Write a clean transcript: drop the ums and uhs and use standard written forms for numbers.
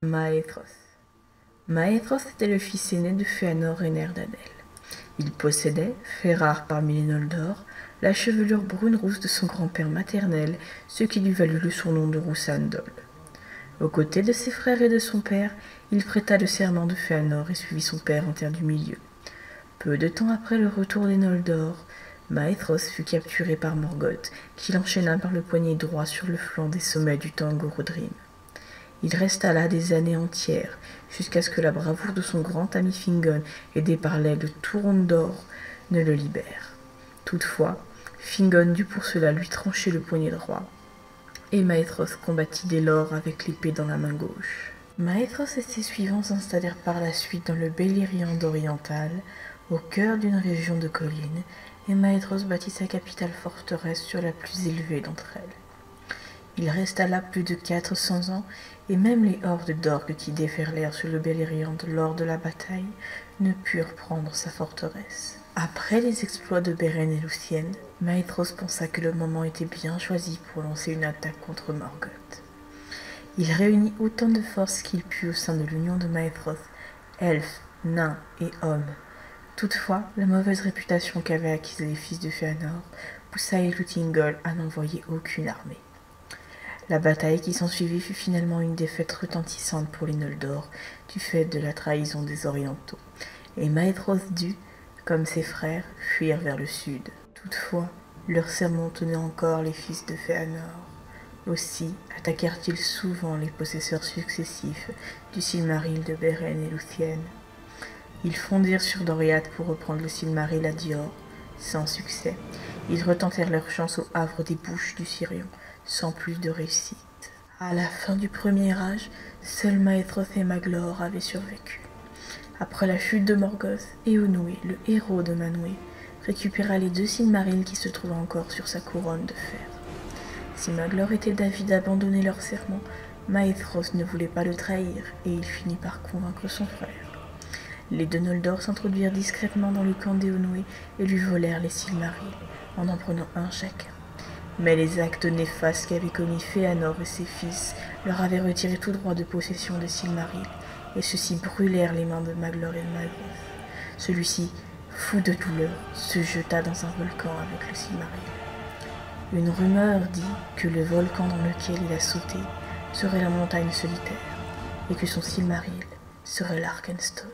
Maëthros. Maëthros était le fils aîné de Fëanor et Nerdadel. Il possédait, fait rare parmi les Noldor, la chevelure brune-rousse de son grand-père maternel, ce qui lui valut le surnom de Rousandol. Aux côtés de ses frères et de son père, il prêta le serment de Fëanor et suivit son père en terre du milieu. Peu de temps après le retour des Noldor, Maëthros fut capturé par Morgoth, qui l'enchaîna par le poignet droit sur le flanc des sommets du Tangorodrim. Il resta là des années entières, jusqu'à ce que la bravoure de son grand ami Fingon, aidé par l'aide de Tourondor, ne le libère. Toutefois, Fingon dut pour cela lui trancher le poignet droit, et Maëthros combattit dès lors avec l'épée dans la main gauche. Maëthros et ses suivants s'installèrent par la suite dans le Beleriand oriental, au cœur d'une région de collines, et Maëthros bâtit sa capitale forteresse sur la plus élevée d'entre elles. Il resta là plus de 400 ans, et même les hordes d'orques qui déferlèrent sur le Beleriand lors de la bataille ne purent prendre sa forteresse. Après les exploits de Beren et Luthien, Maëthros pensa que le moment était bien choisi pour lancer une attaque contre Morgoth. Il réunit autant de forces qu'il put au sein de l'union de Maëthros, elfes, nains et hommes. Toutefois, la mauvaise réputation qu'avaient acquise les fils de Fëanor poussa Elthingol à n'envoyer aucune armée. La bataille qui s'ensuivit fut finalement une défaite retentissante pour les Noldor, du fait de la trahison des Orientaux, et Maëthros dut, comme ses frères, fuir vers le sud. Toutefois, leur serment tenait encore les fils de Fëanor. Aussi attaquèrent-ils souvent les possesseurs successifs du Silmaril de Beren et Luthien. Ils fondirent sur Doriath pour reprendre le Silmaril à Dior. Sans succès, ils retentèrent leur chance au havre des Bouches du Sirion, sans plus de réussite. À la fin du premier âge, seuls Maëthros et Maglor avaient survécu. Après la chute de Morgoth, Eonwë, le héros de Manwë, récupéra les 2 Silmarils qui se trouvaient encore sur sa couronne de fer. Si Maglor était d'avis d'abandonner leur serment, Maëthros ne voulait pas le trahir, et il finit par convaincre son frère. Les 2 Noldor s'introduirent discrètement dans le camp d'Eonwë et lui volèrent les Silmarils, en prenant un chacun. Mais les actes néfastes qu'avaient commis Fëanor et ses fils leur avaient retiré tout droit de possession des Silmarils, et ceux-ci brûlèrent les mains de Maglor et de Maëthros. Celui-ci, fou de douleur, se jeta dans un volcan avec le Silmaril. Une rumeur dit que le volcan dans lequel il a sauté serait la montagne solitaire, et que son Silmaril serait l'Arkenstone.